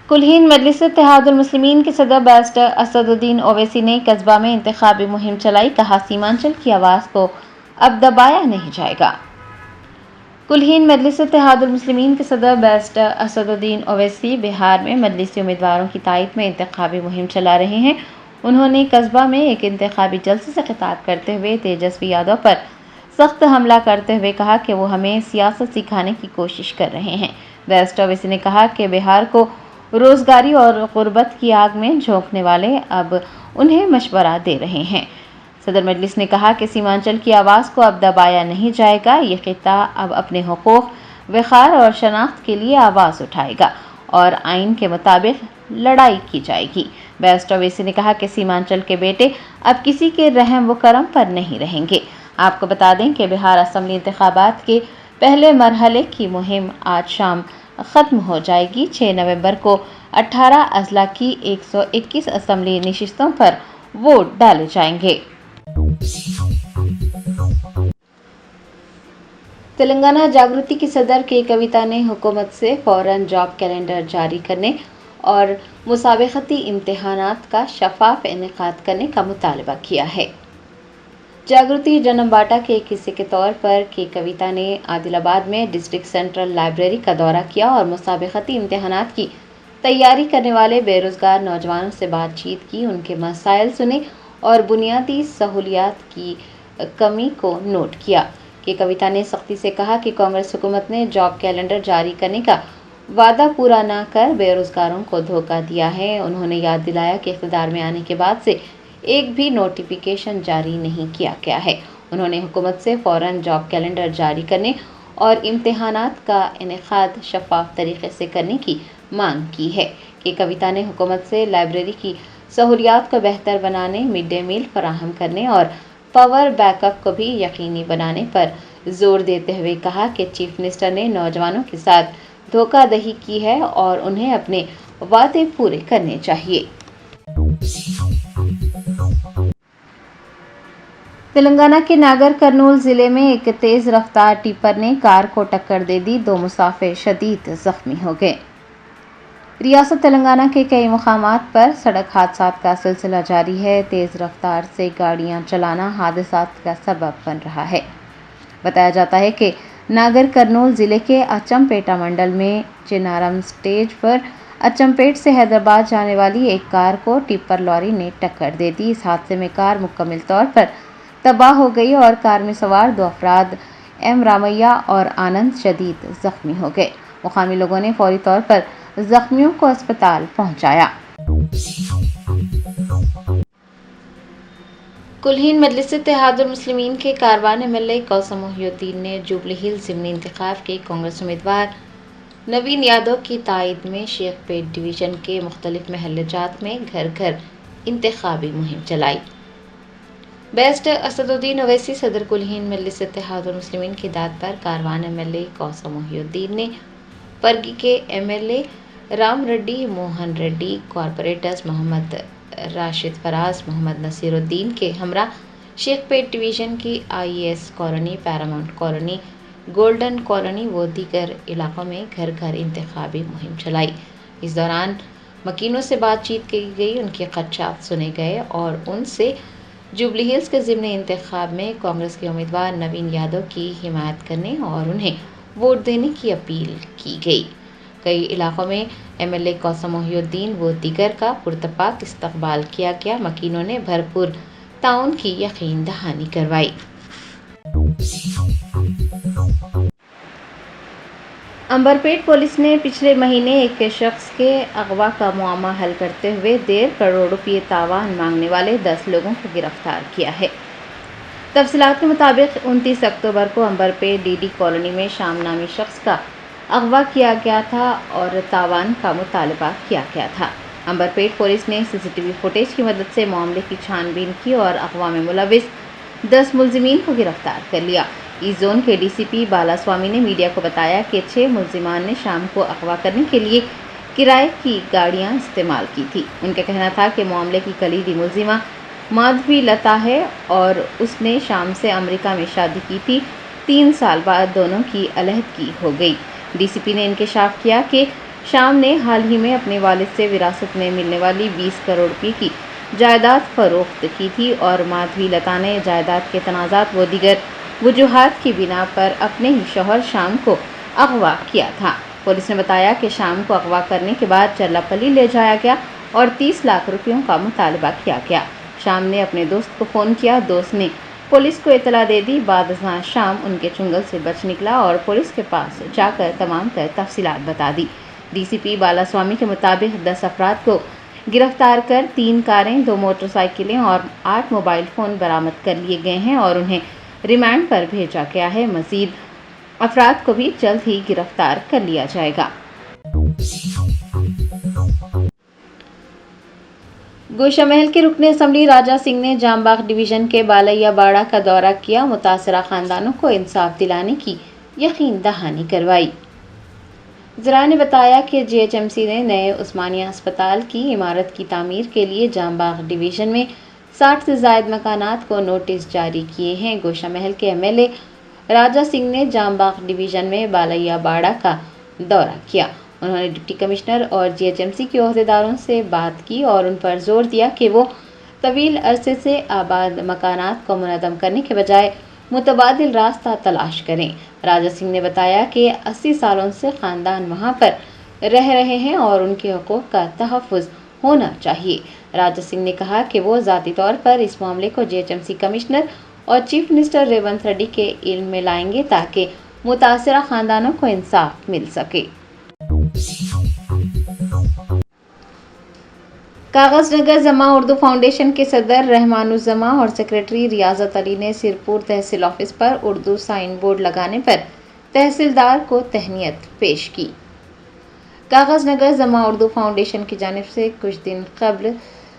کلہین مجلس اتحاد المسلمین کے صدر بیرسٹر اسد الدین اویسی نے قصبہ میں انتخابی مہم چلائی، کہا سیمانچل کی آواز کو اب دبایا نہیں جائے گا۔ کلہین مجلس اتحاد المسلمین کے صدر بیرسٹر اسد الدین اویسی بہار میں مجلسی امیدواروں کی تائید میں انتخابی مہم چلا رہے ہیں۔ انہوں نے قصبہ میں ایک انتخابی جلسے سے خطاب کرتے ہوئے تیجسوی یادو پر سخت حملہ کرتے ہوئے کہا کہ وہ ہمیں سیاست سکھانے کی کوشش کر رہے ہیں۔ بیرسٹر اویسی نے کہا کہ بہار کو روزگاری اور غربت کی آگ میں جھونکنے والے اب انہیں مشورہ دے رہے ہیں۔ صدر مجلس نے کہا کہ سیمانچل کی آواز کو اب دبایا نہیں جائے گا، یہ خطہ اب اپنے حقوق، وقار اور شناخت کے لیے آواز اٹھائے گا اور آئین کے مطابق لڑائی کی جائے گی۔ بیرسٹر اویسی نے کہا کہ سیمانچل کے بیٹے اب کسی کے رحم و کرم پر نہیں رہیں گے۔ آپ کو بتا دیں کہ بہار اسمبلی انتخابات کے پہلے مرحلے کی مہم آج شام ختم ہو جائے گی۔ 6 نومبر کو 18 اضلاع کی 121 اسمبلی نشستوں پر ووٹ ڈالے جائیں گے۔ تلنگانہ جاگرتی کی صدر کے کویتا نے حکومت سے فوراً جاب کیلنڈر جاری کرنے اور مسابقتی امتحانات کا شفاف انعقاد کرنے کا مطالبہ کیا ہے۔ جاگرتی جنم باٹا کے ایک حصے کے طور پر کے کویتا نے عادل آباد میں ڈسٹرکٹ سینٹرل لائبریری کا دورہ کیا اور مسابقتی امتحانات کی تیاری کرنے والے بے روزگار نوجوانوں سے بات چیت کی، ان کے مسائل سنے اور بنیادی سہولیات کی کمی کو نوٹ کیا۔ کے کویتا نے سختی سے کہا کہ کانگریس حکومت نے جاب کیلنڈر جاری کرنے کا وعدہ پورا نہ کر بے روزگاروں کو دھوکہ دیا ہے۔ انہوں نے یاد دلایا کہ اقتدار میں آنے کے بعد سے ایک بھی نوٹیفیکیشن جاری نہیں کیا گیا ہے۔ انہوں نے حکومت سے فوراً جاب کیلنڈر جاری کرنے اور امتحانات کا انعقاد شفاف طریقے سے کرنے کی مانگ کی ہے۔ کے کویتا نے حکومت سے لائبریری کی سہولیات کو بہتر بنانے، مڈ ڈے میل فراہم کرنے اور پاور بیک اپ کو بھی یقینی بنانے پر زور دیتے ہوئے کہا کہ چیف منسٹر نے نوجوانوں کے ساتھ دھوکہ دہی کی ہے اور انہیں اپنے وعدے پورے کرنے چاہیے۔ تلنگانہ کے ناگر کرنول ضلع میں ایک تیز رفتار ٹپر نے کار کو ٹکر دے دی، 2 مسافر شدید زخمی ہو گئے۔ ریاست تلنگانہ کے کئی مقامات پر سڑک حادثات کا سلسلہ جاری ہے۔ تیز رفتار سے گاڑیاں چلانا حادثات کا سبب بن رہا ہے۔ بتایا جاتا ہے کہ ناگر کرنول ضلع کے اچم پیٹا منڈل میں چنارم سٹیج پر اچم پیٹ سے حیدرآباد جانے والی ایک کار کو ٹپر لاری نے ٹکر دے دی۔ اس حادثے میں کار مکمل طور پر تباہ ہو گئی اور کار میں سوار 2 افراد ایم رامیہ اور آنند شدید زخمی ہو گئے۔ مقامی لوگوں نے فوری طور پر زخمیوں کو اسپتال پہنچایا۔ کلہین مجلس اتحاد المسلمین کے کاروان ایم ایل اے کوثر محی الدین نے جوبلی ہلز ضمنی انتخاب کے کانگریس امیدوار نوین یادو کی تائید میں شیخ پیٹ ڈویژن کے مختلف محلہ جات میں گھر گھر انتخابی مہم چلائی۔ بیرسٹر اسد الدین اویسی صدر کلہین مجلس اتحاد المسلمین کی دعوت پر کاروان ایم ایل اے کوثر محی الدین نے پرگی کے M L A Ram Reddy Mohan Reddy, corporators Mohammed Rashid Faraz, Mohammed Naseer Uddin کے ہمراہ شیخ پیٹ ڈویژن کی I S colony, paramount colony, golden colony و دیگر علاقوں میں گھر گھر انتخابی مہم چلائی۔ اس دوران مکینوں سے بات چیت کی گئی، ان کے خدشات سنے گئے اور ان سے جوبلی ہلز کے ضمنی انتخاب میں کانگریس کے امیدوار نوین یادو کی حمایت کرنے اور انہیں ووٹ دینے کی اپیل کی گئی۔ کئی علاقوں میں ایم ایل اے کوثر محی الدین و دیگر کا پرتپاک استقبال کیا گیا۔ مکینوں نے بھرپور تعاون کی یقین دہانی کروائی۔ امبرپیٹ پولیس نے پچھلے مہینے ایک شخص کے اغوا کا معاملہ حل کرتے ہوئے 1.5 کروڑ روپے تاوان مانگنے والے 10 لوگوں کو گرفتار کیا ہے۔ تفصیلات کے مطابق 29 اکتوبر کو امبرپیٹ ڈی ڈی کالونی میں شام نامی شخص کا اغوا کیا گیا تھا اور تاوان کا مطالبہ کیا گیا تھا۔ امبرپیٹ پولیس نے سی سی ٹی وی فوٹیج کی مدد سے معاملے کی چھان بین کی اور اغوا میں ملوث 10 ملزمین کو گرفتار کر لیا۔ ایسٹ زون کے ڈی سی پی بالا سوامی نے میڈیا کو بتایا کہ 6 ملزمان نے شام کو اغوا کرنے کے لیے کرائے کی گاڑیاں استعمال کی تھی۔ ان کا کہنا تھا کہ معاملے کی کلیدی ملزمہ مادھوی لتا ہے اور اس نے شام سے امریکہ میں شادی کی تھی۔ 3 سال بعد دونوں کی علیحدگی ہو گئی۔ ڈی سی پی نے انکشاف کیا کہ شام نے حال ہی میں اپنے والد سے وراثت میں ملنے والی 20 کروڑ روپے کی جائیداد فروخت کی تھی اور مادھوی لتا نے جائیداد کے تنازعات و دیگر وجوہات کی بنا پر اپنے ہی شوہر شام کو اغوا کیا تھا۔ پولیس نے بتایا کہ شام کو اغوا کرنے کے بعد چرلاپلی لے جایا گیا اور 30 لاکھ روپیوں کا مطالبہ کیا گیا۔ شام نے اپنے دوست کو فون کیا، دوست نے پولیس کو اطلاع دے دی۔ بعد ازاں شام ان کے چنگل سے بچ نکلا اور پولیس کے پاس جا کر تمام تر تفصیلات بتا دی۔ ڈی سی پی بالا سوامی کے مطابق 10 افراد کو گرفتار کر 3 کاریں، 2 موٹر سائیکلیں اور 8 موبائل فون برآمد کر لیے گئے ہیں اور انہیں ریمانڈ پر بھیجا گیا ہے۔ مزید افراد کو بھی جلد ہی گرفتار کر لیا جائے گا۔ گوشہ محل کے رکن اسمبلی راجہ سنگھ نے جام باغ ڈویژن کے بالیا باڑہ کا دورہ کیا، متاثرہ خاندانوں کو انصاف دلانے کی یقین دہانی کروائی۔ ذرائع نے بتایا کہ جی ایچ ایم سی نے نئے عثمانیہ اسپتال کی عمارت کی تعمیر کے لیے جام باغ ڈویژن میں 60 سے زائد مکانات کو نوٹس جاری کیے ہیں۔ گوشہ محل کے ایم ایل اے راجہ سنگھ نے جام باغ ڈویژن میں بالیا باڑہ کا دورہ کیا۔ انہوں نے ڈپٹی کمشنر اور جی ایچ ایم سی کے عہدیداروں سے بات کی اور ان پر زور دیا کہ وہ طویل عرصے سے آباد مکانات کو منہدم کرنے کے بجائے متبادل راستہ تلاش کریں۔ راجہ سنگھ نے بتایا کہ 80 سالوں سے خاندان وہاں پر رہ رہے ہیں اور ان کے حقوق کا تحفظ ہونا چاہیے۔ راجہ سنگھ نے کہا کہ وہ ذاتی طور پر اس معاملے کو G H M C commissioner اور چیف منسٹر ریونت ریڈی کے علم میں لائیں گے تاکہ متاثرہ خاندانوں کو انصاف مل سکے۔ کاغذ نگر زماں اردو فاؤنڈیشن کے صدر رحمان الزماں اور سیکریٹری ریاضت علی نے سرپور تحصیل آفس پر اردو سائن بورڈ لگانے پر تحصیلدار کو تہنیت پیش کی۔ کاغذ نگر زماں اردو فاؤنڈیشن کی جانب سے کچھ دن قبل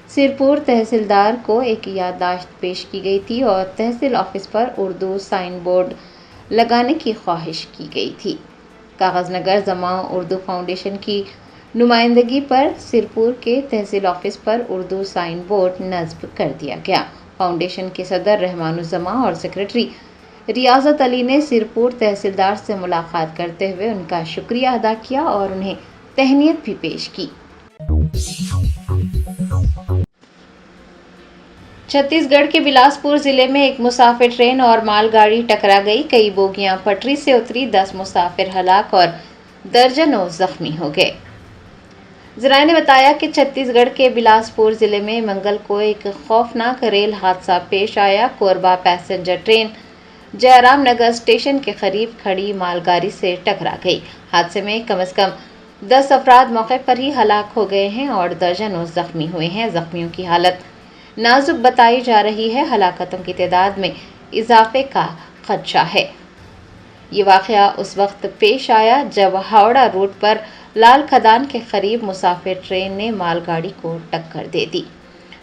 سرپور تحصیلدار کو ایک یادداشت پیش کی گئی تھی اور تحصیل آفس پر اردو سائن بورڈ لگانے کی خواہش کی گئی تھی۔ کاغذ نگر زماں اردو فاؤنڈیشن کی نمائندگی پر سرپور کے تحصیل آفس پر اردو سائن بورڈ نصب کر دیا گیا۔ فاؤنڈیشن کے صدر رحمان الزماں اور سیکریٹری ریاضت علی نے سرپور تحصیلدار سے ملاقات کرتے ہوئے ان کا شکریہ ادا کیا اور انہیں تہنیت بھی پیش کی۔ چھتیس گڑھ کے بلاسپور ضلع میں ایک مسافر ٹرین اور مال گاڑی ٹکرا گئی، کئی بوگیاں پٹری سے اتری، 10 مسافر ہلاک اور درجنوں زخمی ہو گئے۔ ذرائع نے بتایا کہ چھتیس گڑھ کے بلاسپور ضلع میں منگل کو ایک خوفناک ریل حادثہ پیش آیا۔ Korba passenger train Jairam Nagar station کے قریب کھڑی مال گاڑی سے ٹکرا گئی۔ حادثے میں کم از کم 10 افراد موقع پر ہی ہلاک ہو گئے ہیں اور درجنوں زخمی ہوئے ہیں۔ زخمیوں کی حالت نازک بتائی جا رہی ہے۔ ہلاکتوں کی تعداد میں اضافے کا خدشہ ہے۔ یہ واقعہ اس وقت پیش آیا جب ہاوڑہ روٹ پر لال کھدان کے قریب مسافر ٹرین نے مال گاڑی کو ٹکر دے دی۔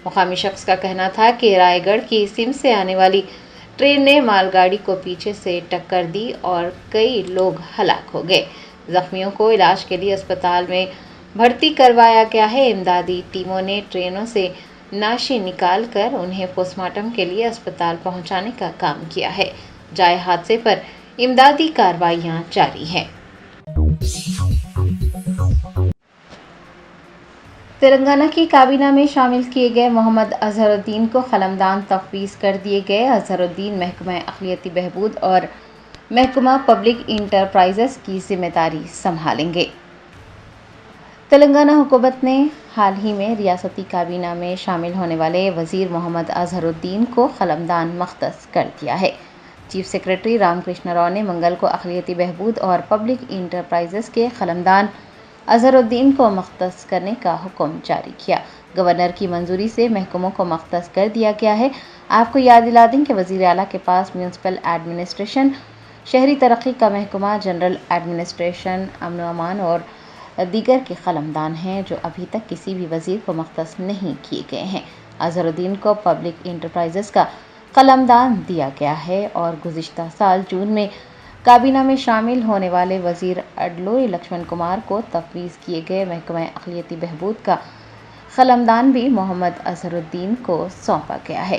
مقامی شخص کا کہنا تھا کہ رائے گڑھ کی سمت سے آنے والی ٹرین نے مال گاڑی کو پیچھے سے ٹکر دی اور کئی لوگ ہلاک ہو گئے۔ زخمیوں کو علاج کے لیے اسپتال میں بھرتی کروایا گیا ہے۔ امدادی ٹیموں نے ٹرینوں سے نعشیں نکال کر انہیں پوسٹ مارٹم کے لیے اسپتال پہنچانے کا کام کیا ہے۔ جائے حادثے پر امدادی کارروائیاں جاری ہیں۔ تلنگانہ کی کابینہ میں شامل کیے گئے محمد اظہر الدین کو قلمدان تفویض کر دیے گئے۔ اظہر الدین محکمہ اقلیتی بہبود اور محکمہ پبلک انٹرپرائزز کی ذمہ داری سنبھالیں گے۔ تلنگانہ حکومت نے حال ہی میں ریاستی کابینہ میں شامل ہونے والے وزیر محمد اظہر الدین کو قلمدان مختص کر دیا ہے۔ چیف سیکریٹری رام کرشن راؤ نے منگل کو اقلیتی بہبود اور پبلک انٹرپرائزز کے قلمدان اظہر الدین کو مختص کرنے کا حکم جاری کیا۔ گورنر کی منظوری سے محکموں کو مختص کر دیا گیا ہے۔ آپ کو یاد دلا دیں کہ وزیر اعلیٰ کے پاس میونسپل ایڈمنسٹریشن، شہری ترقی کا محکمہ، جنرل ایڈمنسٹریشن، امن و امان اور دیگر کے قلمدان ہیں جو ابھی تک کسی بھی وزیر کو مختص نہیں کیے گئے ہیں۔ اظہر الدین کو پبلک انٹرپرائزز کا قلمدان دیا گیا ہے اور گزشتہ سال جون میں کابینہ میں شامل ہونے والے وزیر اڈلوئی لکشمن کمار کو تفویض کیے گئے محکمہ اقلیتی بہبود کا قلمدان بھی محمد اظہر الدین کو سونپا گیا ہے۔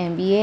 MBA,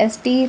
ST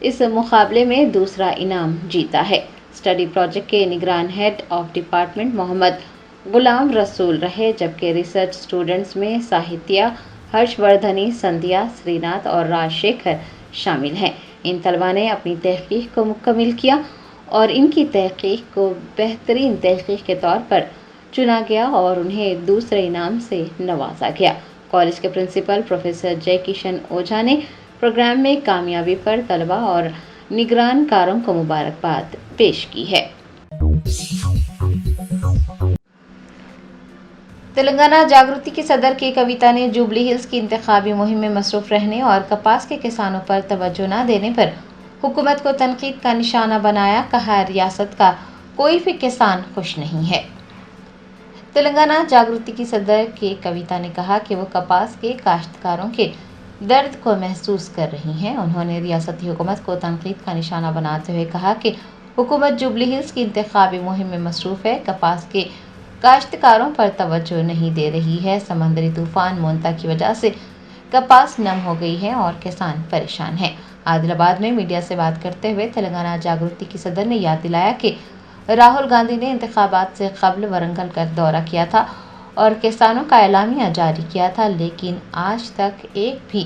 اس مقابلے میں دوسرا انعام جیتا ہے۔ اسٹڈی پروجیکٹ کے نگران ہیڈ آف ڈپارٹمنٹ محمد غلام رسول رہے، جبکہ ریسرچ اسٹوڈنٹس میں ساہتیہ ہرش وردھنی، سندھیا سری ناتھ اور راج شیکھر شامل ہیں۔ ان طلباء نے اپنی تحقیق کو مکمل کیا اور ان کی تحقیق کو بہترین تحقیق کے طور پر چنا گیا اور انہیں دوسرے انعام سے نوازا گیا۔ کالج کے پرنسپل پروفیسر جے کشن اوجھا نے پروگرام میں کامیابی پر طلباء اور نگران کاروں کو مبارکباد پیش کی ہے۔ تلنگانہ جاگرتی کی صدر کے کویتا نے جوبلی ہلز کی انتخابی مہم میں مصروف رہنے اور کپاس کے کسانوں پر توجہ نہ دینے پر حکومت کو تنقید کا نشانہ بنایا۔ کہا، ریاست کا کوئی بھی کسان خوش نہیں ہے۔ تلنگانہ جاگرتی کی صدر کے کویتا نے کہا کہ وہ کپاس کے کاشتکاروں کے درد کو محسوس کر رہی ہیں۔ انہوں نے ریاستی حکومت کو تنقید کا نشانہ بناتے ہوئے کہا کہ حکومت جوبلی ہلز کی انتخابی مہم میں مصروف ہے، کپاس کے کاشتکاروں پر توجہ نہیں دے رہی ہے۔ سمندری طوفان مونتا کی وجہ سے کپاس نم ہو گئی ہے اور کسان پریشان ہیں۔ عادل آباد میں میڈیا سے بات کرتے ہوئے تلنگانہ جاگرتی کی صدر نے یاد دلایا کہ راہل گاندھی نے انتخابات سے قبل ورنگل کا دورہ کیا تھا اور کسانوں کا اعلامیہ جاری کیا تھا، لیکن آج تک ایک بھی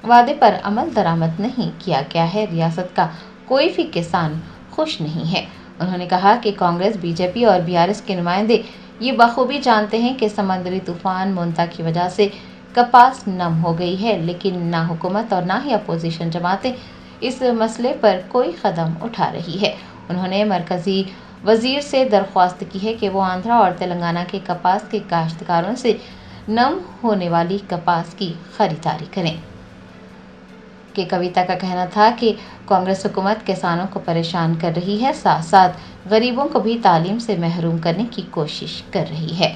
وعدے پر عمل درآمد نہیں کیا گیا ہے۔ ریاست کا کوئی بھی کسان خوش نہیں ہے۔ انہوں نے کہا کہ کانگریس، بی جے پی اور BRS کے نمائندے یہ بخوبی جانتے ہیں کہ سمندری طوفان مونتا کی وجہ سے کپاس نم ہو گئی ہے، لیکن نہ حکومت اور نہ ہی اپوزیشن جماعتیں اس مسئلے پر کوئی قدم اٹھا رہی ہے۔ انہوں نے مرکزی وزیر سے درخواست کی ہے کہ وہ آندھرا اور تلنگانہ کے کپاس کے کاشتکاروں سے نم ہونے والی کپاس کی خریداری کریں۔ کہ کویتا کا کہنا تھا کہ کانگریس حکومت کسانوں کو پریشان کر رہی ہے، ساتھ ساتھ غریبوں کو بھی تعلیم سے محروم کرنے کی کوشش کر رہی ہے۔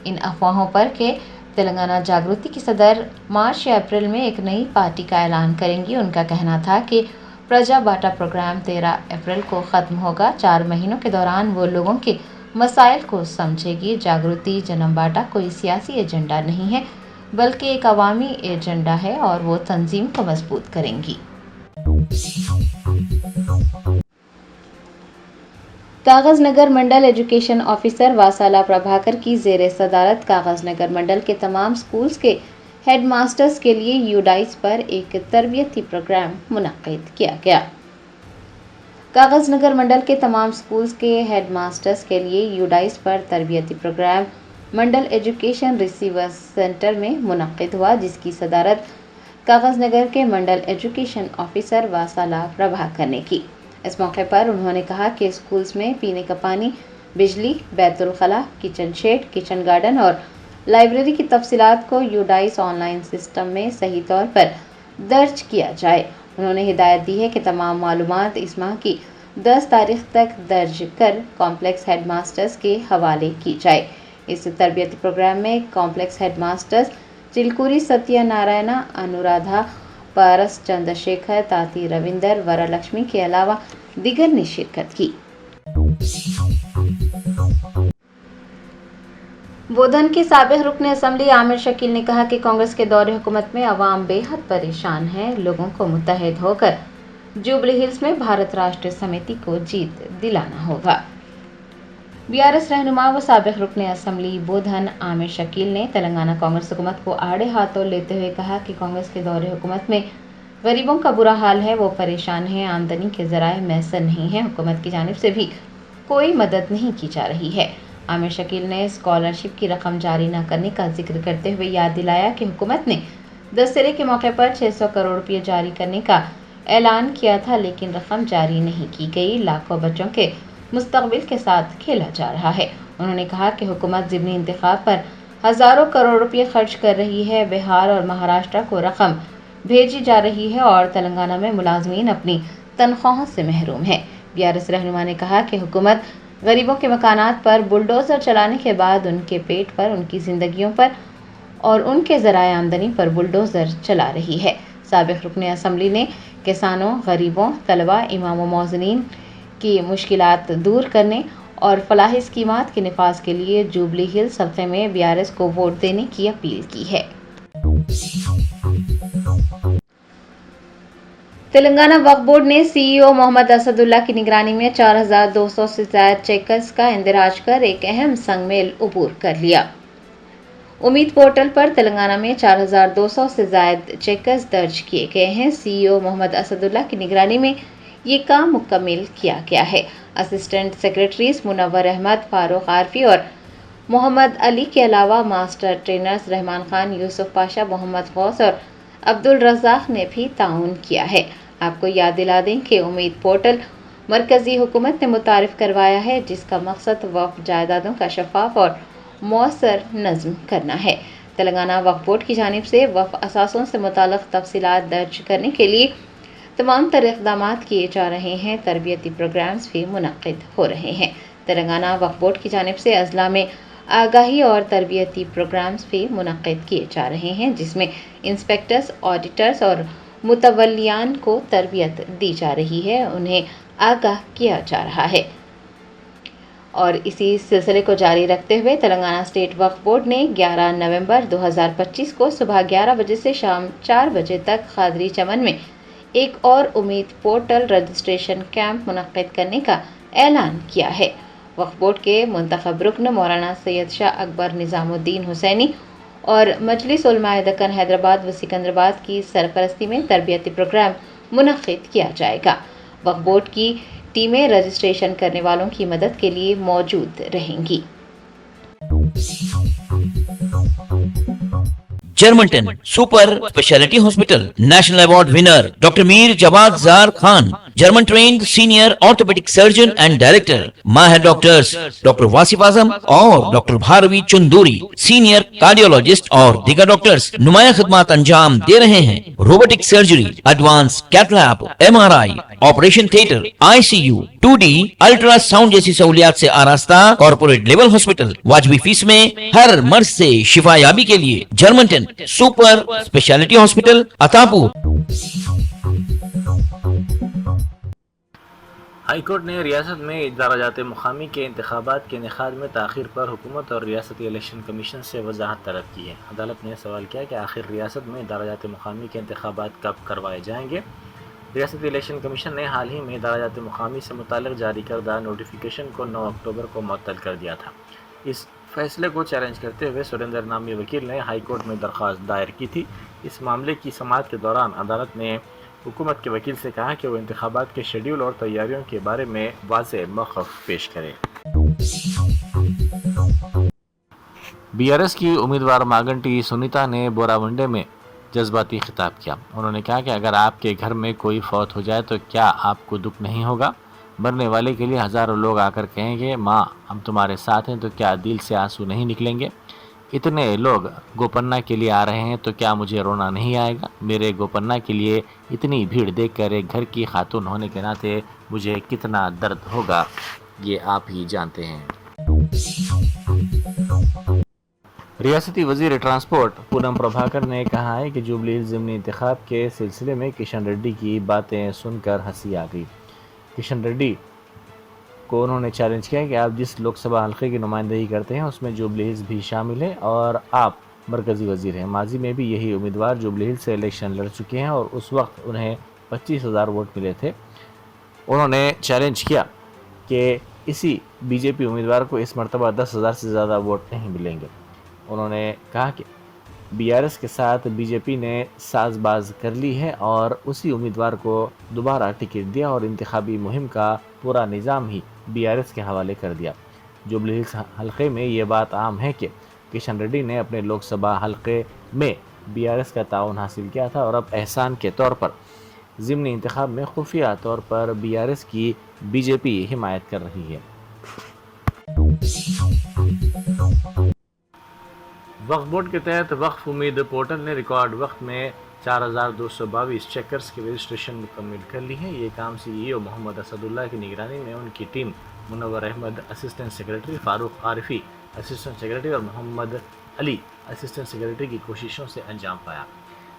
ان افواہوں پر کہ تلنگانہ جاگرتی کی صدر مارچ یا اپریل میں ایک نئی پارٹی کا اعلان کریں گی۔ ان کا کہنا تھا کہ پرجا باٹا پروگرام 13 اپریل کو ختم ہوگا۔ 4 مہینوں کے دوران وہ لوگوں کے مسائل کو سمجھے گی۔ جاگرتی جنم باٹا کوئی سیاسی ایجنڈا نہیں ہے، بلکہ ایک عوامی ایجنڈا ہے اور وہ تنظیم کو مضبوط کریں گی۔ کاغذ نگر منڈل ایجوکیشن آفیسر واسالہ پربھاکر کی زیر صدارت کاغذ نگر منڈل کے تمام اسکولز کے ہیڈ ماسٹرز کے لیے یوڈائس پر ایک تربیتی پروگرام منعقد کیا گیا۔ کاغذ نگر منڈل کے تمام اسکولز کے ہیڈ ماسٹرز کے لیے یوڈائس پر تربیتی پروگرام منڈل ایجوکیشن ریسیور سینٹر میں منعقد ہوا، جس کی صدارت کاغذ نگر کے منڈل ایجوکیشن آفیسر واسالہ پربھاکر نے کی۔ اس موقع پر انہوں نے کہا کہ اسکولز میں پینے کا پانی، بجلی، بیت الخلاء، کچن شیڈ، کچن گارڈن اور لائبریری کی تفصیلات کو یوڈائس آن لائن سسٹم میں صحیح طور پر درج کیا جائے۔ انہوں نے ہدایت دی ہے کہ تمام معلومات اس ماہ کی 10 تاریخ تک درج کر کمپلیکس ہیڈ ماسٹرز کے حوالے کی جائے۔ اس تربیتی پروگرام میں کمپلیکس ہیڈ ماسٹرز چلکوری ستیہ نارائنا، انورادھا، پارس چندر شیکھر، تاتی رویندر، ورا لکشمی کے علاوہ دیگر نے شرکت کی۔ بودھن کے سابق رکن اسمبلی عامر شکیل نے کہا کہ کانگریس کے دور حکومت میں عوام بے حد پریشان ہے، لوگوں کو متحد ہو کر جوبلی ہلز میں بھارت راشٹر سمیتی کو جیت دلانا ہوگا۔ BRS رہنما و سابق رکن اسمبلی بودھن عامر شکیل نے تلنگانہ کانگریس حکومت کو آڑے ہاتھوں لیتے ہوئے کہا کہ کانگریس کے دور حکومت میں غریبوں کا برا حال ہے، وہ پریشان ہیں، آمدنی کے ذرائع میسر نہیں ہیں، حکومت کی جانب سے بھی کوئی مدد نہیں کی جا رہی ہے۔ عامر شکیل نے اسکالرشپ کی رقم جاری نہ کرنے کا ذکر کرتے ہوئے یاد دلایا کہ حکومت نے دسہرے کے موقع پر 600 کروڑ روپے جاری کرنے کا اعلان کیا تھا، لیکن رقم جاری نہیں کی گئی۔ لاکھوں بچوں کے مستقبل کے ساتھ کھیلا جا رہا ہے۔ انہوں نے کہا کہ حکومت ضمنی انتخاب پر ہزاروں کروڑ روپے خرچ کر رہی ہے، بہار اور مہاراشٹر کو رقم بھیجی جا رہی ہے اور تلنگانہ میں ملازمین اپنی تنخواہوں سے محروم ہیں۔ BRS رہنما نے کہا کہ حکومت غریبوں کے مکانات پر بلڈوزر چلانے کے بعد ان کے پیٹ پر، ان کی زندگیوں پر اور ان کے ذرائع آمدنی پر بلڈوزر چلا رہی ہے۔ سابق رکن اسمبلی نے کسانوں، غریبوں، طلباء، امام و مؤذنین کی مشکلات دور کرنے اور فلاحی اسکیمات کے نفاذ کے لیے جوبلی ہلز حلقے میں BRS کو ووٹ دینے کی اپیل کی ہے۔ تلنگانہ وقف بورڈ نے سی ای او محمد اسداللہ کی نگرانی میں 4200 سے زائد چیکرز کا اندراج کر ایک اہم سنگ میل عبور کر لیا۔ امید پورٹل پر تلنگانہ میں 4200 سے زائد چیکرز درج کیے گئے ہیں۔ سی ای او محمد اسداللہ کی نگرانی میں یہ کام مکمل کیا گیا ہے۔ اسسٹنٹ سیکرٹریز منور احمد، فاروق عارفی اور محمد علی کے علاوہ ماسٹر ٹرینرز رحمان خان، یوسف پاشا، محمد غوث اور عبدالرزاق نے بھی تعاون کیا ہے۔ آپ کو یاد دلا دیں کہ امید پورٹل مرکزی حکومت نے متعارف کروایا ہے، جس کا مقصد وقف جائیدادوں کا شفاف اور مؤثر نظم کرنا ہے۔ تلنگانہ وقف بورڈ کی جانب سے وقف اثاثوں سے متعلق تفصیلات درج کرنے کے لیے تمام تر اقدامات کیے جا رہے ہیں۔ تربیتی پروگرامز بھی منعقد ہو رہے ہیں۔ تلنگانہ وقف بورڈ کی جانب سے اضلاع میں آگاہی اور تربیتی پروگرامز بھی منعقد کیے جا رہے ہیں، جس میں انسپیکٹرز، آڈیٹرز اور متولیان کو تربیت دی جا رہی ہے، انہیں آگاہ کیا جا رہا ہے۔ اور اسی سلسلے کو جاری رکھتے ہوئے تلنگانہ اسٹیٹ وقف بورڈ نے 11 نومبر 2025 کو صبح 11 بجے سے شام 4 بجے تک قادری چمن میں ایک اور امید پورٹل رجسٹریشن کیمپ منعقد کرنے کا اعلان کیا ہے۔ وقف بورڈ کے منتخب رکن مولانا سید شاہ اکبر نظام الدین حسینی اور مجلس علماء دکن حیدرآباد و سکندرآباد کی سرپرستی میں تربیتی پروگرام منعقد کیا جائے گا۔ وقف بورڈ کی ٹیمیں رجسٹریشن کرنے والوں کی مدد کے لیے موجود رہیں گی۔ Germanten super speciality hospital national award winner doctor Mir Jawad Zar Khan, German trained senior orthopaedic surgeon and director, ماہر ڈاکٹرز ڈاکٹر واصف اعظم اور doctor Bharavi Chanduri, senior cardiologist اور دیگر ڈاکٹرز نمایاں خدمات انجام دے رہے ہیں۔ Robotic surgery, advance cath lab, M R I, operation theatre, I C U, 2D ultrasound جیسی سہولیات سے آراستہ کارپوریٹ لیول ہاسپٹل، واجبی فیس میں ہر مرض سے شفا یابی کے لیے Germanten super speciality hospital Attapur. High court نے ریاست میں درجات مقامی کے انتخابات کے انعقاد میں تاخیر پر حکومت اور ریاستی الیکشن کمیشن سے وضاحت طلب کی ہے۔ عدالت نے سوال کیا کہ آخر ریاست میں درجات مقامی کے انتخابات کب کروائے جائیں گے۔ ریاستی الیکشن کمیشن نے حال ہی میں درجات مقامی سے متعلق جاری کردہ نوٹیفیکیشن کو 9 اکتوبر کو معطل کر دیا تھا۔ اس فیصلے کو چیلنج کرتے ہوئے سریندر نامی وکیل نے ہائی کورٹ میں درخواست دائر کی تھی۔ اس معاملے کی سماعت کے دوران عدالت نے حکومت کے وکیل سے کہا کہ وہ انتخابات کے شیڈول اور تیاریوں کے بارے میں واضح موقف پیش کرے۔ بی آر ایس کی امیدوار ماگنٹی سنیتا نے بوراونڈے میں جذباتی خطاب کیا۔ انہوں نے کہا کہ اگر آپ کے گھر میں کوئی فوت ہو جائے تو کیا آپ کو دکھ نہیں ہوگا؟ مرنے والے کے لیے ہزاروں لوگ آ کر کہیں گے ماں ہم تمہارے ساتھ ہیں، تو کیا دل سے آنسو نہیں نکلیں گے؟ اتنے لوگ گوپنا کے لیے آ رہے ہیں تو کیا مجھے رونا نہیں آئے گا؟ میرے گوپنا کے لیے اتنی بھیڑ دیکھ کر ایک گھر کی خاتون ہونے کے ناطے مجھے کتنا درد ہوگا، یہ آپ ہی جانتے ہیں۔ ریاستی وزیر ٹرانسپورٹ پونم پربھاکر نے کہا ہے کہ جوبلی ہلز ضمنی انتخاب کے سلسلے میں کشن ریڈی کی باتیں سن کر ہنسی آ گئی۔ کشن ریڈی کو انہوں نے چیلنج کیا کہ آپ جس لوک سبھا حلقے کی نمائندگی کرتے ہیں اس میں جوبلی ہلز بھی شامل ہے اور آپ مرکزی وزیر ہیں۔ ماضی میں بھی یہی امیدوار جوبلی ہلز سے الیکشن لڑ چکے ہیں اور اس وقت انہیں 25,000 ووٹ ملے تھے۔ انہوں نے چیلنج کیا کہ اسی بی جے پی امیدوار کو اس مرتبہ 10,000 سے زیادہ ووٹ نہیں ملیں گے۔ انہوں نے کہا کہ بی آر ایس کے ساتھ بی جے پی نے ساز باز کر لی ہے اور اسی امیدوار کو دوبارہ ٹکٹ دیا اور انتخابی مہم کا پورا نظام ہی بی آر ایس کے حوالے کر دیا۔ جوبلی ہلز حلقے میں یہ بات عام ہے کہ کشن ریڈی نے اپنے لوک سبھا حلقے میں بی آر ایس کا تعاون حاصل کیا تھا اور اب احسان کے طور پر ضمنی انتخاب میں خفیہ طور پر بی آر ایس کی بی جے پی حمایت کر رہی ہے۔ وقف بورڈ کے تحت وقف امید پورٹل نے ریکارڈ وقت میں 4,222 چیکرز کی رجسٹریشن مکمل کر لی ہے۔ یہ کام سی ای او محمد اسداللہ کی نگرانی میں ان کی ٹیم منور احمد اسسٹنٹ سیکرٹری، فاروق عارفی اسسٹنٹ سیکرٹری اور محمد علی اسسٹنٹ سیکرٹری کی کوششوں سے انجام پایا۔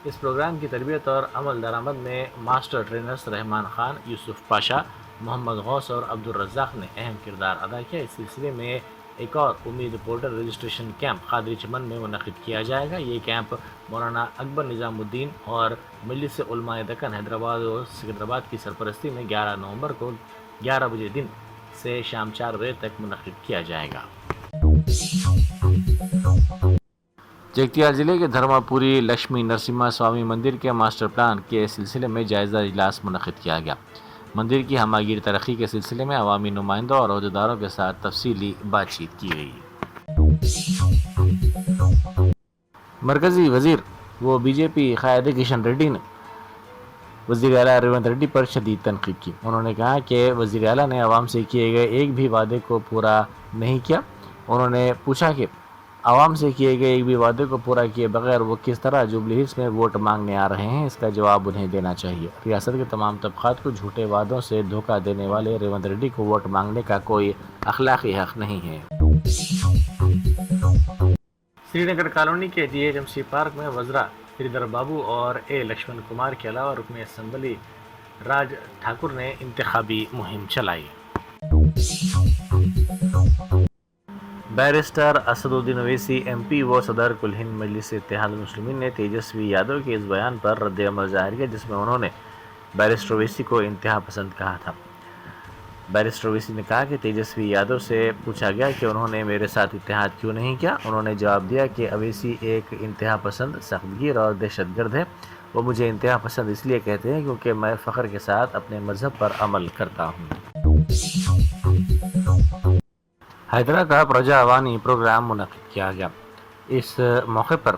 اس پروگرام کی تربیت اور عمل درآمد میں ماسٹر ٹرینرز رحمان خان، یوسف پاشا، محمد غوث اور عبدالرزاق نے اہم کردار ادا کیا۔ اس سلسلے میں ایک اور امید پورٹل رجسٹریشن کیمپ قادری چمن میں منعقد کیا جائے گا۔ یہ کیمپ مولانا اکبر نظام الدین اور مجلس علماء دکن حیدرآباد اور سکندرآباد کی سرپرستی میں 11 نومبر کو 11 بجے دن سے شام 4 بجے تک منعقد کیا جائے گا۔ جگتیال ضلع کے دھرما پوری لکشمی نرسمہا سوامی مندر کے ماسٹر پلان کے سلسلے میں جائزہ اجلاس منعقد کیا گیا۔ مندر کی ہمہ گیر ترقی کے سلسلے میں عوامی نمائندوں اور عہدیداروں کے ساتھ تفصیلی بات چیت کی گئی۔ مرکزی وزیر و بی جے پی قائد کشن ریڈی نے وزیر اعلیٰ ریونت ریڈی پر شدید تنقید کی۔ انہوں نے کہا کہ وزیر اعلیٰ نے عوام سے کیے گئے ایک بھی وعدے کو پورا نہیں کیا۔ انہوں نے پوچھا کہ عوام سے کیے گئے ایک بھی وعدے کو پورا کیے بغیر وہ کس طرح جوبلی ہلز میں ووٹ مانگنے آ رہے ہیں، اس کا جواب انہیں دینا چاہیے۔ ریاست کے تمام طبقات کو جھوٹے وعدوں سے دھوکہ دینے والے ریونت ریڈی کو ووٹ مانگنے کا کوئی اخلاقی حق نہیں ہے۔ سری نگر کالونی کے D H M C park میں وزراء سری دھر بابو اور اے لکشمن کمار کے علاوہ رکن اسمبلی راج ٹھاکر نے انتخابی مہم چلائی۔ بیرسٹر اسد الدین اویسی ایم پی و صدر کل ہند مجلس اتحاد المسلمین نے تیجسوی یادو کے اس بیان پر رد عمل ظاہر کیا جس میں انہوں نے بیرسٹر اویسی کو انتہا پسند کہا تھا۔ بیرسٹر اویسی نے کہا کہ تیجسوی یادو سے پوچھا گیا کہ انہوں نے میرے ساتھ اتحاد کیوں نہیں کیا۔ انہوں نے جواب دیا کہ اویسی ایک انتہا پسند، سخت گیر اور دہشت گرد ہے۔ وہ مجھے انتہا پسند اس لیے کہتے ہیں کیونکہ میں فخر کے ساتھ اپنے مذہب پر عمل کرتا ہوں۔ حیدرآباد کا پرجا وانی پروگرام منعقد کیا گیا۔ اس موقع پر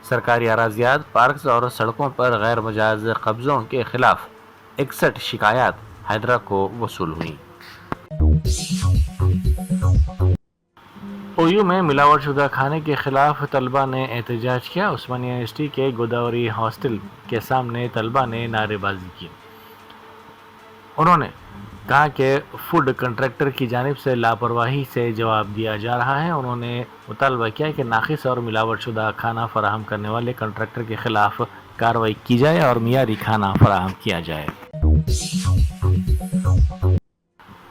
سرکاری اراضیات، پارکس اور سڑکوں پر غیر مجاز قبضوں کے خلاف 61 شکایات حیدرآباد کو وصول ہوئیں۔ اویو میں ملاوٹ شدہ کھانے کے خلاف طلبہ نے احتجاج کیا۔ عثمانیہ یونیورسٹی کے گوداوری ہاسٹل کے سامنے طلبہ نے نعرے بازی کی۔ انہوں نے کہا کہ فوڈ کنٹریکٹر کی جانب سے لاپرواہی سے جواب دیا جا رہا ہے۔ انہوں نے مطالبہ کیا کہ ناقص اور ملاوٹ شدہ کھانا فراہم کرنے والے کنٹریکٹر کے خلاف کارروائی کی جائے اور معیاری کھانا فراہم کیا جائے۔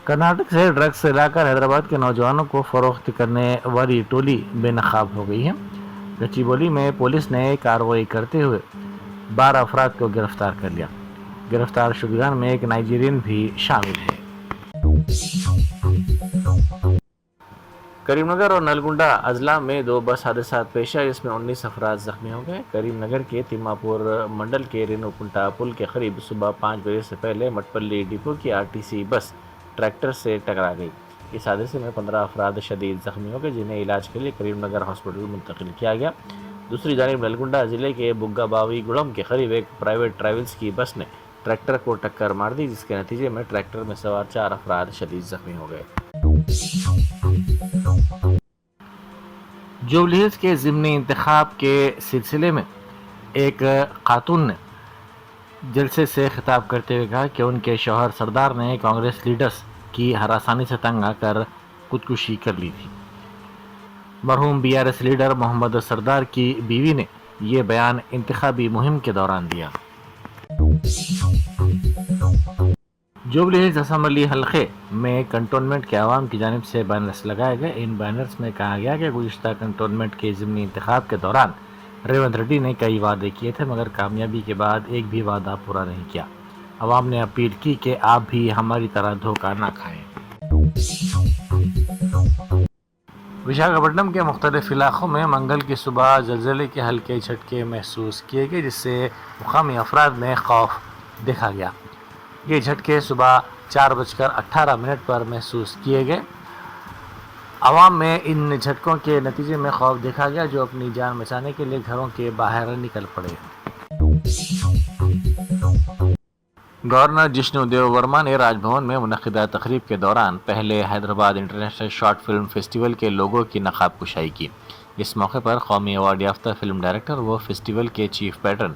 کرناٹک سے ڈرگس لا کر حیدرآباد کے نوجوانوں کو فروخت کرنے والی ٹولی بے نقاب ہو گئی ہے۔ گچی بولی میں پولیس نے کارروائی کرتے ہوئے 12 افراد کو گرفتار کر لیا۔ گرفتار شدگان میں ایک نائجیرین بھی شامل ہے۔ کریم نگر اور نلگنڈا اضلاع میں 2 بس حادثات پیش آئے جس میں 19 افراد زخمی ہو گئے۔ کریم نگر کے تیماپور منڈل کے رینو کنٹا پل کے قریب صبح 5 بجے سے پہلے مٹپلی ڈپو کی RTC بس ٹریکٹر سے ٹکرا گئی۔ اس حادثے میں 15 افراد شدید زخمی ہو گئے جنہیں علاج کے لیے کریم نگر ہاسپٹل منتقل کیا گیا۔ دوسری جانب نلگنڈا ضلع کے بگا باوی گڑم کے قریب ایک پرائیویٹ ٹریولز کی بس نے ٹریکٹر کو ٹکر مار دی جس کے نتیجے میں ٹریکٹر میں سوار 4 افراد شدید زخمی ہو گئے۔ جوبلی ہلز کے ضمنی انتخاب کے سلسلے میں ایک خاتون نے جلسے سے خطاب کرتے ہوئے کہا کہ ان کے شوہر سردار نے کانگریس لیڈرز کی ہراسانی سے تنگ آ کر خودکشی کر لی تھی۔ مرحوم BRS لیڈر محمد سردار کی بیوی نے یہ بیان انتخابی مہم کے دوران دیا۔ جوبلی ہلز اسمبلی حلقے میں کنٹونمنٹ کے عوام کی جانب سے بینرز لگائے گئے۔ ان بینرز میں کہا گیا کہ گزشتہ کنٹونمنٹ کے ضمنی انتخاب کے دوران ریونت ریڈی نے کئی وعدے کیے تھے مگر کامیابی کے بعد ایک بھی وعدہ پورا نہیں کیا۔ عوام نے اپیل کی کہ آپ بھی ہماری طرح دھوکہ نہ کھائیں۔ وشاکھاپٹنم کے مختلف علاقوں میں منگل کی صبح زلزلے کے ہلکے جھٹکے محسوس کیے گئے جس سے مقامی افراد میں خوف دیکھا گیا۔ یہ جھٹکے صبح 4:18 پر محسوس کیے گئے۔ عوام میں ان جھٹکوں کے نتیجے میں خوف دیکھا گیا جو اپنی جان بچانے کے لیے گھروں کے باہر نکل پڑے۔ گورنر جشنو دیو ورما نے راج بھون میں منعقدہ تقریب کے دوران پہلے Hyderabad international short film festival کے لوگو کی نقاب کشائی کی۔ اس موقع پر قومی ایوارڈ یافتہ فلم ڈائریکٹر و فیسٹیول کے چیف پیٹرن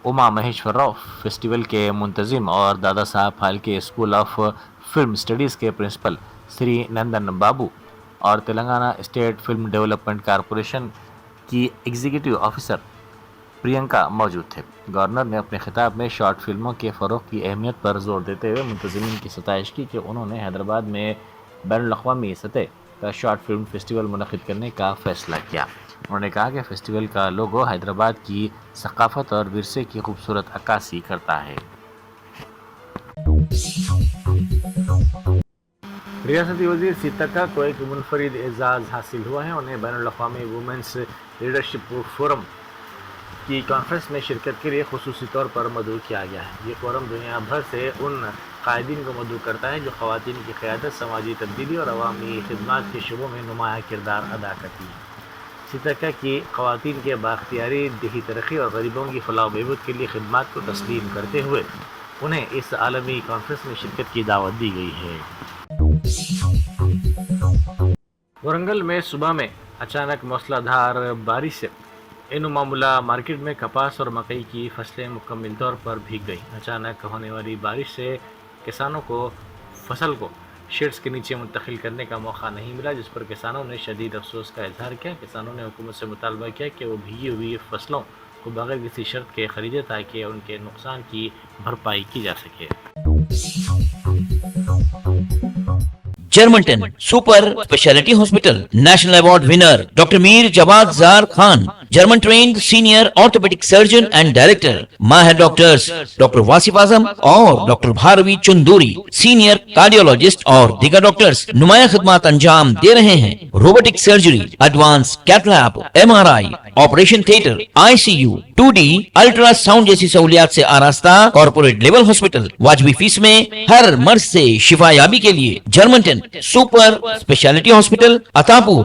اما مہیشور راؤ، فیسٹیول کے منتظم اور Dada Saheb Phalke school of film studies کے پرنسپل سری نندن بابو اور Telangana state film development corporation کی ایگزیکٹو آفیسر پرینکا موجود تھے۔ گورنر نے اپنے خطاب میں شارٹ فلموں کے فروغ کی اہمیت پر زور دیتے ہوئے منتظمین کی ستائش کی کہ انہوں نے حیدرآباد میں بین الاقوامی سطح شارٹ فلم فیسٹیول منعقد کرنے کا فیصلہ کیا۔ انہوں نے کہا کہ فیسٹیول کا لوگو حیدرآباد کی ثقافت اور ورثے کی خوبصورت عکاسی کرتا ہے۔ ریاستی وزیر سیتکا کو ایک منفرد اعزاز حاصل ہوا ہے۔ انہیں بین الاقوامی وومنس لیڈرشپ فورم کی کانفرنس میں شرکت کے لیے خصوصی طور پر مدعو کیا گیا ہے۔ یہ فورم دنیا بھر سے ان قائدین کو مدعو کرتا ہے جو خواتین کی قیادت، سماجی تبدیلی اور عوامی خدمات کے شعبوں میں نمایاں کردار ادا کرتی ہیں۔ سیتکا کی خواتین کے بااختیاری دیہی ترقی اور غریبوں کی فلاح و بہبود کے لیے خدمات کو تسلیم کرتے ہوئے انہیں اس عالمی کانفرنس میں شرکت کی دعوت دی گئی ہے۔ ورنگل میں صبح میں اچانک موسلا دھار بارش سے انومامولا مارکیٹ میں کپاس اور مکئی کی فصلیں مکمل طور پر بھیگ گئیں۔ اچانک ہونے والی بارش سے کسانوں کو فصل کو شیڈز کے نیچے منتقل کرنے کا موقع نہیں ملا، جس پر کسانوں نے شدید افسوس کا اظہار کیا۔ کسانوں نے حکومت سے مطالبہ کیا کہ وہ بھیگی ہوئی فصلوں کو بغیر کسی شرط کے خریدے تاکہ ان کے نقصان کی بھرپائی کی جا سکے۔ Germanten super speciality hospital national award winner doctor Mir Jawad Zar Khan, German trained senior orthopaedic surgeon and director, ماہر ڈاکٹرز ڈاکٹر واصف اعظم اور doctor Bharavi Chanduri, senior cardiologist اور دیگر ڈاکٹرز نمایاں خدمات انجام دے رہے ہیں۔ Robotic surgery, advance cath lab, MRI، operation theatre, ICU، 2D ultrasound جیسی سہولیات سے آراستہ کارپوریٹ لیول ہاسپٹل، واجبی فیس میں ہر مرض سے شفا یابی کے لیے Germanten super speciality hospital, Attapur